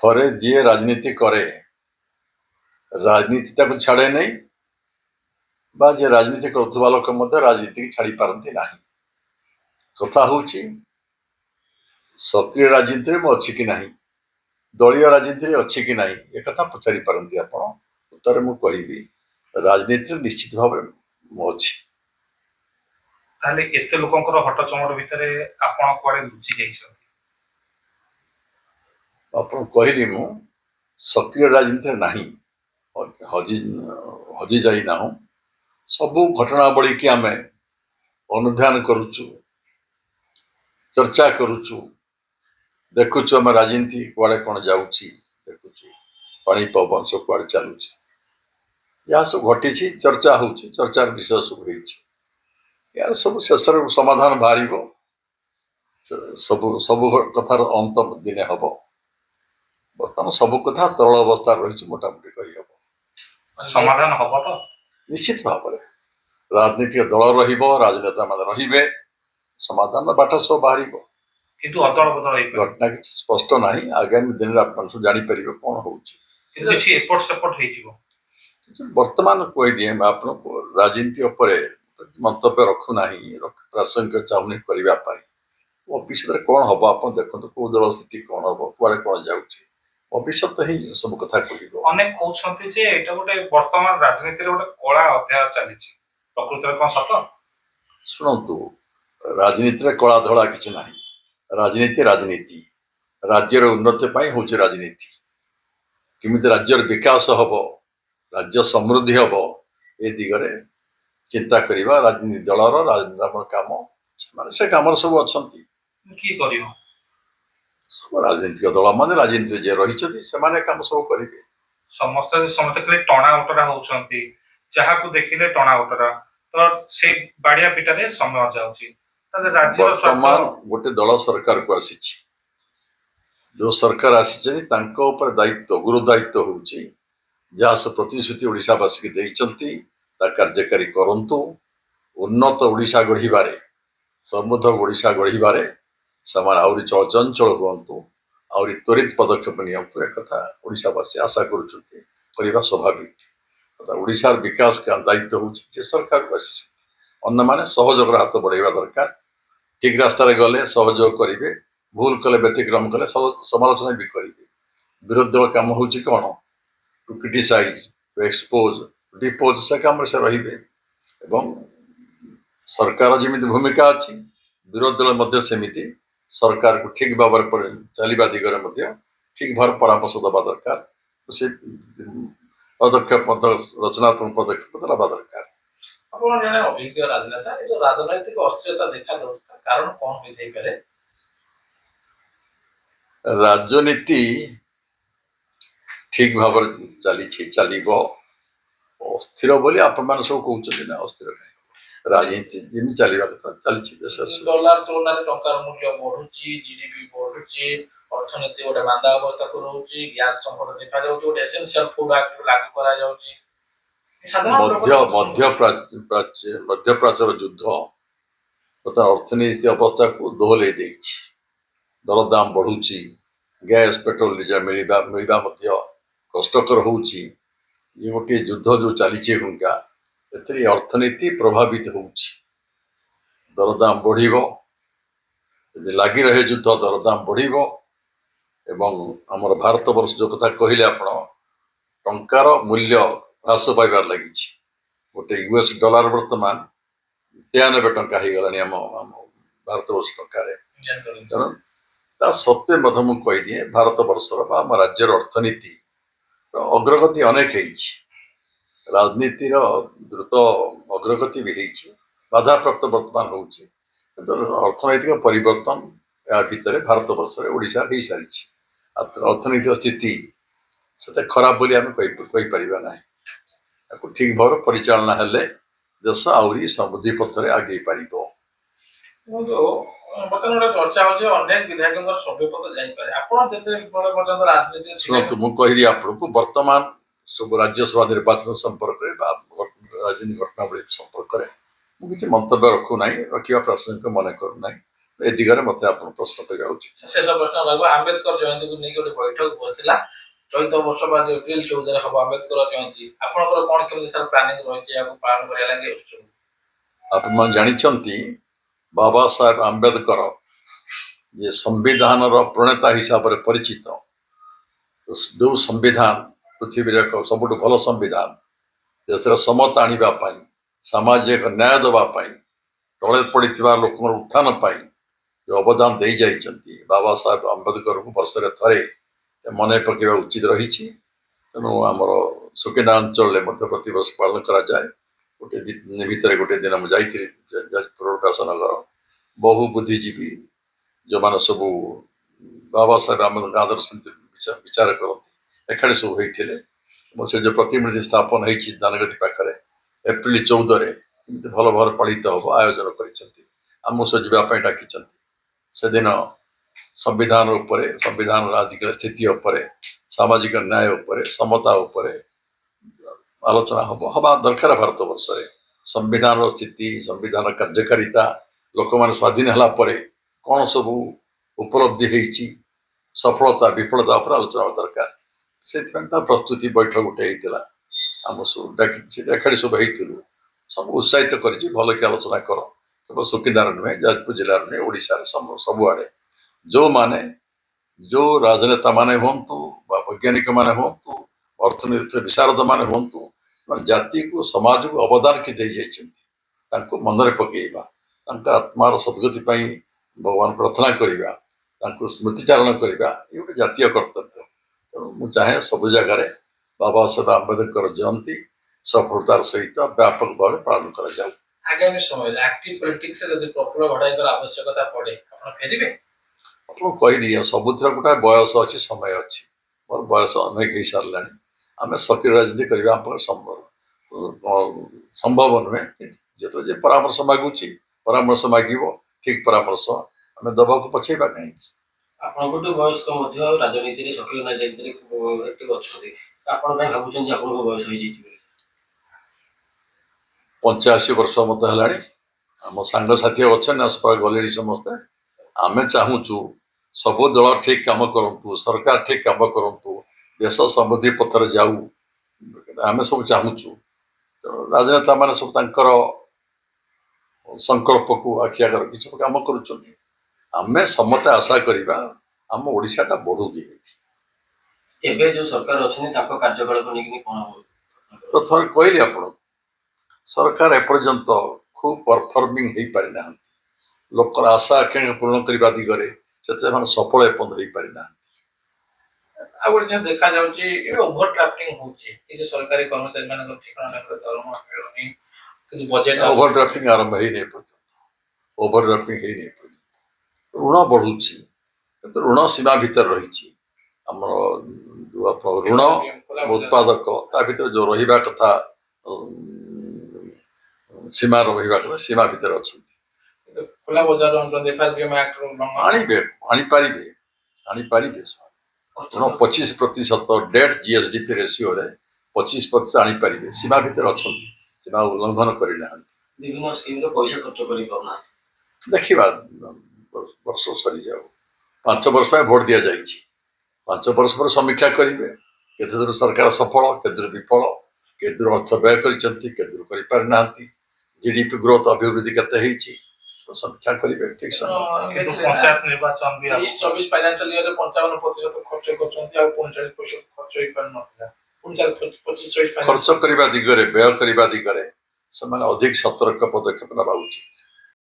ଥରେ ଯିଏ ରାଜନୀତି କରେ ରାଜନୀତିଟାକୁ ଛାଡ଼େ ନାହିଁ ବା ଯିଏ ରାଜନୀତି କରୁଥିବା ଲୋକ ମଧ୍ୟ ରାଜନୀତିକି ଛାଡ଼ି ପାରନ୍ତି ନାହିଁ। କଥା ହେଉଛି ସକ୍ରିୟ ରାଜନୀତିରେ ମୁଁ ଅଛି କି ନାହିଁ, ଦଳୀୟ ରାଜନୀତିରେ ଅଛି କି ନାହିଁ, ଏ କଥା ପଚାରି ପାରନ୍ତି ଆପଣ। ଉତ୍ତରେ ମୁଁ କହିବି ରାଜନୀତିରେ ନିଶ୍ଚିତ ଭାବରେ ମୁଁ ଅଛି। ତାହେଲେ ଏତେ ଲୋକଙ୍କର ହଟଚମଟ ଭିତରେ ଆପଣ କୁଆଡେ ଲୁଚି ଯାଇଛନ୍ତି? ଆପଣ କହିଲି ମୁଁ ସକ୍ରିୟ ରାଜନୀତିରେ ନାହିଁ, ହଜି ହଜି ଯାଇନାହୁଁ। ସବୁ ଘଟଣାବଳୀକି ଆମେ ଅନୁଧ୍ୟାନ କରୁଛୁ, ଚର୍ଚ୍ଚା କରୁଛୁ, ଦେଖୁଛୁ ଆମେ ରାଜନୀତି କୁଆଡ଼େ କ'ଣ ଯାଉଛି, ଦେଖୁଛୁ ପାଣି ପବନ ସବୁ କୁଆଡ଼େ ଚାଲୁଛି, ଯାହା ସବୁ ଘଟିଛି ଚର୍ଚ୍ଚା ହେଉଛି, ଚର୍ଚ୍ଚାର ବିଷୟ ସବୁ ହେଇଛି। ଏହାର ସବୁ ଶେଷରେ ସମାଧାନ ବାହାରିବ। ସବୁ ସବୁ କଥାର ଅନ୍ତ ଦିନେ ହବ। ବର୍ତ୍ତମାନ ସବୁ କଥା ତରଳ ଅବସ୍ଥାରେ ରହିଛି, ମୋଟାମୋଟି କହିହବ। ସମାଧାନ ହବ ତ? ନିଶ୍ଚିତ ଭାବରେ ରାଜନୈତିକ ଦଳ ରହିବ, ରାଜନେତା ମାନେ ରହିବେ, ସମାଧାନର ବାଟ ସବୁ ବାହାରିବ। କିନ୍ତୁ ଅଦଳ ବଦଳ ହେଇପାରେ, ଘଟଣା କିଛି ସ୍ପଷ୍ଟ ନାହିଁ। ଆଗାମୀ ଦିନରେ ଆପଣ ସବୁ ଜାଣିପାରିବେ କ'ଣ ହଉଛି। କିନ୍ତୁ କିଛି ଏପଟ ସେପଟ ହେଇଯିବ। ବର୍ତ୍ତମାନ କହିଦିଏ ଆପଣଙ୍କୁ, ରାଜନୀତି ଉପରେ ମନ୍ତବ୍ୟ ରଖୁନାହିଁ, ପ୍ରାସଙ୍ଗିକ ଚାହୁଁନି କରିବା ପାଇଁ। ଭବିଷ୍ୟତରେ କ'ଣ ହବ ଆପଣ ଦେଖନ୍ତୁ, କୋଉ ଦଳ ସ୍ଥିତି କ'ଣ ହବ, କୁଆଡ଼େ କ'ଣ ଯାଉଛି, ଭବିଷ୍ୟତ ହିଁ ସବୁ କଥା କହିବ। ଅନେକ କହୁଛନ୍ତି ଯେ ଏଇଟା ଗୋଟେ ବର୍ତ୍ତମାନ ରାଜନୀତିରେ ଗୋଟେ କଳା ଅଧ୍ୟାୟ ଚାଲିଛି, ପ୍ରକୃତରେ କ'ଣ ସତ? ଶୁଣନ୍ତୁ, ରାଜନୀତିରେ କଳା ଧଳା କିଛି ନାହିଁ। ରାଜନୀତି ରାଜନୀତି, ରାଜ୍ୟର ଉନ୍ନତି ପାଇଁ ହେଉଛି ରାଜନୀତି। କେମିତି ରାଜ୍ୟର ବିକାଶ ହବ, ରାଜ୍ୟ ସମୃଦ୍ଧି ହବ, ଏ ଦିଗରେ ଚିନ୍ତା କରିବା ରାଜନୀତି ଦଳର ରାଜନେତାଙ୍କ କାମ। ସେମାନେ ସେ କାମରେ ସବୁ ଅଛନ୍ତି। କିଏ କରିବ? ସବୁ ରାଜନୈତିକ ଦଳ ମାନେ, ରାଜନୀତିରେ ଯିଏ ରହିଛନ୍ତି ସେମାନେ କାମ ସବୁ କରିବେ। ସମସ୍ତେ ସମସ୍ତେ ଖାଲି ଟଣା ଉଟରା ହଉଛନ୍ତି, ଯାହାକୁ ଦେଖିଲେ ଟଣା ଉଟରା, ତ ସେଇ ବାଡିଆ ପିଟାରେ ସମୟ ଯାଉଛି। ବର୍ତ୍ତମାନ ଗୋଟେ ଦଳ ସରକାରକୁ ଆସିଛି, ଯୋଉ ସରକାର ଆସିଛନ୍ତି ତାଙ୍କ ଉପରେ ଦାୟିତ୍ୱ, ଗୁରୁ ଦାୟିତ୍ୱ ହେଉଛି ଯାହା ସବୁ ପ୍ରତିଶ୍ରୁତି ଓଡ଼ିଶାବାସୀକି ଦେଇଛନ୍ତି ତା କାର୍ଯ୍ୟକାରୀ କରନ୍ତୁ। ଉନ୍ନତ ଓଡ଼ିଶା ଗଢ଼ିବାରେ, ସମୃଦ୍ଧ ଓଡ଼ିଶା ଗଢ଼ିବାରେ ସେମାନେ ଆହୁରି ଚଳଚଞ୍ଚଳ ହୁଅନ୍ତୁ, ଆହୁରି ତ୍ୱରିତ ପଦକ୍ଷେପ ନିଅନ୍ତୁ, ଏକଥା ଓଡ଼ିଶାବାସୀ ଆଶା କରୁଛନ୍ତି, କରିବା ସ୍ୱାଭାବିକ। ଓଡ଼ିଶାର ବିକାଶ ଦାୟିତ୍ୱ ହେଉଛି ଯେ ସରକାରକୁ ଆସିଛନ୍ତି, ଅନ୍ୟମାନେ ସହଯୋଗର ହାତ ବଢ଼ାଇବା ଦରକାର। ଠିକ ରାସ୍ତାରେ ଗଲେ ସହଯୋଗ କରିବେ, ଭୁଲ କଲେ ବ୍ୟତିକ୍ରମ କଲେ ସମାଲୋଚନା ବି କରିବେ। ବିରୋଧୀ ଦଳ କାମ ହେଉଛି କ'ଣ? ଟୁ କ୍ରିଟିସାଇଜ, ଟୁ ଏକ୍ସପୋଜ, ଡିପୋଜ, ସେ କାମରେ ସେ ରହିବେ। ଏବଂ ସରକାର ଯେମିତି ଭୂମିକା ଅଛି, ବିରୋଧୀ ଦଳ ମଧ୍ୟ ସେମିତି ସରକାରକୁ ଠିକ ଭାବରେ ଚାଲିବା ଦିଗରେ ମଧ୍ୟ ଠିକ ଭାବରେ ପରାମର୍ଶ ଦେବା ଦରକାର। ସେ ପଦକ୍ଷେପ ମଧ୍ୟ ରଚନାତ୍ମକ ପଦକ୍ଷେପ ଦେବା ଦରକାର। ଆପଣ ଜଣେ ଅଭିଜ୍ଞ ରାଜନେତା, ଏ ଯୋଉ ରାଜନୈତିକ ଅସ୍ଥିରତା ଦେଖାଯାଉଛି କାରଣ କ'ଣ ହୋଇଥାଇପାରେ? ରାଜନୀତି ଠିକ ଭାବରେ ଚାଲିଛି, ଚାଲିବ। ଅସ୍ଥିର ବୋଲି ଆପଣମାନେ ସବୁ କହୁଛନ୍ତି ନା, ଅସ୍ଥିର କାହିଁ? ରାଜନୀତି ଯେମିତି ଚାଲିବା କଥା ଚାଲିଛି। ଡଲାର ତୁଳନାରେ ଟଙ୍କାର ମୂଲ୍ୟ ବଢୁଛି, ଜିଡିପି ବଢୁଛି, ଅର୍ଥନୀତି ଗୋଟେ ମାନ୍ଦା ଅବସ୍ଥାକୁ ରହୁଛି, ଗ୍ୟାସ ସଂକଟ ଦେଖାଯାଉଛି, ଗୋଟେ ଏସେନ୍ସିଆଲ ଫୁଡ ଆକ୍ଟ ଲାଗୁ କରାଯାଉଛି। ମଧ୍ୟପ୍ରାଚ୍ୟର ଯୁଦ୍ଧ ତଥା ଅର୍ଥନୀତି ଅବସ୍ଥାକୁ ଦୋହଲେଇ ଦେଇଛି। ଦରଦାମ ବଢୁଛି, ଗ୍ୟାସ ପେଟ୍ରୋଲ ଡିଜେଲ ମିଳିବା ମଧ୍ୟ କଷ୍ଟକର ହେଉଛି। ଇଏ ଗୋଟିଏ ଯୁଦ୍ଧ ଯୋଉ ଚାଲିଛି ଏଗୁଙ୍କା, ଏଥିରେ ଅର୍ଥନୀତି ପ୍ରଭାବିତ ହେଉଛି। ଦରଦାମ ବଢିବ, ଯଦି ଲାଗି ରହେ ଯୁଦ୍ଧ, ଦରଦାମ ବଢିବ। ଏବଂ ଆମର ଭାରତ ବର୍ଷ ଯୋଉ କଥା କହିଲେ ଆପଣ, ଟଙ୍କାର ମୂଲ୍ୟ ହ୍ରାସ ପାଇବାରେ ଲାଗିଛି। ଗୋଟେ US ଡଲାର ବର୍ତ୍ତମାନ 93 ଟଙ୍କା ହେଇଗଲାଣି ଆମ ଭାରତ ବର୍ଷ ଟଙ୍କାରେ। ତେଣୁ ତା ସତ୍ତ୍ୱେ ମଧ୍ୟ ମୁଁ କହିଦିଏ, ଭାରତ ବର୍ଷର ବା ଆମ ରାଜ୍ୟର ଅର୍ଥନୀତି ଅଗ୍ରଗତି ଅନେକ ହେଇଛି। ରାଜନୀତିର ଦ୍ରୁତ ଅଗ୍ରଗତି ବି ହେଇଛି, ବାଧାପ୍ରାପ୍ତ ବର୍ତ୍ତମାନ ହେଉଛି, କିନ୍ତୁ ଅର୍ଥନୈତିକ ପରିବର୍ତ୍ତନ ଏହା ଭିତରେ ଭାରତ ବର୍ଷରେ ଓଡ଼ିଶା ହେଇସାରିଛି। ଅର୍ଥନୈତିକ ସ୍ଥିତି ସେତେ ଖରାପ ବୋଲି ଆମେ କହିପାରିବା ନାହିଁ। ତାକୁ ଠିକ ଭାବରେ ପରିଚାଳନା ହେଲେ ଦେଶ ଆହୁରି ସମୃଦ୍ଧି ପଥରେ ଆଗେଇ ପାରିବ। ବର୍ତ୍ତମାନ ଗୋଟେ ଚର୍ଚ୍ଚା ହଉଛି ଅନେକ ବିଧାୟକଙ୍କର ସଭ୍ୟପଦ ଯାଇପାରେ, ଆପଣ ଯେତେବେଳେ ପର୍ଯ୍ୟନ୍ତ ରାଜନୀତି। ଶୁଣନ୍ତୁ, ମୁଁ କହିଲି ଆପଣଙ୍କୁ, ବର୍ତ୍ତମାନ ସବୁ ରାଜ୍ୟସଭା ନିର୍ବାଚନ ସମ୍ପର୍କରେ ବା ରାଜନୀତି ଘଟଣାବଳୀ ସମ୍ପର୍କରେ ମୁଁ କିଛି ମନ୍ତବ୍ୟ ରଖୁନାହିଁ, ରଖିବା ପ୍ରାସଙ୍ଗିକ ମନେ କରୁନାହିଁ। ए दिगरे मते आपण प्रश्न କରିବା उचित। शेष प्रश्न रहब आंबेडकर जयंती को नहीं गोटे बैठक बसला चलित वर्ष बाद एप्रिल 14 हम आंबेडकर जयंती आपनकर कोन केमि सर प्लानिंग रहिछि याको पालन करिया लागि आपण जानिछंती बाबा साहेब आंबेडकर ये संविधान रो प्रणेता हिसाब रे परिचित जो संविधान पृथ्वी रे सबुठ भल संविधान देशर समता आनिबा पाई सामाजिक न्याय देबा पाई तले पड़िथिबा लोकर उत्थान पाई जो अवदान दे जाइछंती बाबा साहेब आंबेडकर को वर्षरे थरे मने पकेबा उचित रहिछि। तेणु आमर सुकिंदा अंचल मध्य प्रतिवर्ष पालन करा जाए। गोटे दिन भितर गोटे दिन मुझे जाइए जाजपुर व्यासनगर बहु बुद्धिजीवी जो मान सब बाबा साहेब आंबेडकर आदर्श विचार करते एखाने सब होते से जो प्रतिनिधि स्थापन होती दानगदी पाखे एप्रिल 14 भल भाव पालित हम आयोजन करमु सब जावाई डाकी से दिन संविधान उपरे संविधान आजिकल स्थिति उपरे सामाजिक न्याय उपरे समता उपरे आलोचना हवा दरकार। भारत वर्ष संविधान स्थिति संविधान कार्यकारिता लोक मान स्वाधीन है कौन सब उपलब्धि होती सफलता विफलता पर आलोचना दरकार से प्रस्तुति बैठक गोटे होता आम सब डाक सब सब उत्साहित कर भल कि आलोचना कर सब सुकिंदार नुहे जाजपुर जिलार नुहे ओडिशा सबुआड़े जो माने जो राजनेता माने हूँ वैज्ञानिक माने हूँ अर्थनीति विशारद माने हूँ जाति को समाज को अवदान कि मनरे पकेवा आत्मार सदगति भगवान प्रार्थना करवा स्मृतिचारण करवा ये गोटे जातीय कर्तव्य। तेणु मुझे चाहे सब जगार बाबा साहेब आंबेडकर जयंती सफलतार सहित व्यापक भाव पालन कर आगामी समय एक्टिव पॉलिटिक्स रे यदि प्रफुल्ल घड़ाईकर आवश्यकता पड़े आपण फेरिबे आपको कहीदि सबुथ गोटे बयस अच्छी समय अच्छी मोर बयस अनेक हो सारा आम सक्रिय राजनीति करने संभव नुहे जो जे परामर्श मागुची परामर्श मागिब ठीक परामर्श आम दबा को पछेबा कहीं आपण गोटे वयस्क मध्य राजनीति रे सक्रिय राजनीति रे एक्टिव अछथि आपण भाई भाबुचन जे आपण बयस होई जैछि 85 वर्ष मत है आम सांग साथी अच्छे आसपास गले समस्ते आम चाहूचु सब दल ठीक काम करूँ सरकार ठीक काम करूँ देश समृद्धि पथर जाऊ आम सब चाहूचु। तो राजनेता मान सब संकल्प को आखि आगे रखी सब कम करें समस्त आशा करवा आम ओडिशाटा बढ़ू एबे जो सरकार अच्छी कार्यकाल को लेकिन कौन प्रथम कहली आप सरकार एपर्यंत खूब परफर्मिंग हो पारि ना लोकर आशा आकांक्षा पूर्ण करने दिगरे से सफल एपर्यंत हो पारि ना गोटे देखा जाऊँगी ओभर ड्राफ्टिंग होती सरकारी कर्मचारी मान ठिकाना दरमा मिलूनी बजेट ओभर ड्राफ्टिंग आरंभ ही नहीं पर्यंत ओभर ड्राफ्टिंग ही नहीं पर्यंत ऋण बढ़ुची किंतु ऋण सीमा भीतर रही ऋण उत्पादक ता भीतर जो रहिबा कथा सीमा रहिबा कथा सीमा भीतर अच्छी खुला बजार आनीपारे 25% डेट जीएसडीपी रेशियो रे 25% आनीपारे सीमा भीतर अच्छा सीमा उल्लंघन करना विभिन्न स्कीम रे पैसा खर्च करि पाउना देखा वर्ष सरी जाऊ 5 वर्ष में भोट दि जाइए 5 वर्ष पर समीक्षा करेंगे केते दूर सरकार सफल केते दूर विफल केते दूर अर्थ व्यय करना जीडीपी ग्रोथ अभिवृद्धि केते तो समीक्षा करेंगे ठीक समय पंचायत निर्वाचन भी 24 फाइनेंशियल ईयर 55% खर्च करछन्ती आ 45% खर्च होई पर नथिला 25 खर्च करबा दिगरे व्यय करबा दिगरे समान अधिक सतर्क पदक्षेप नबा उचित।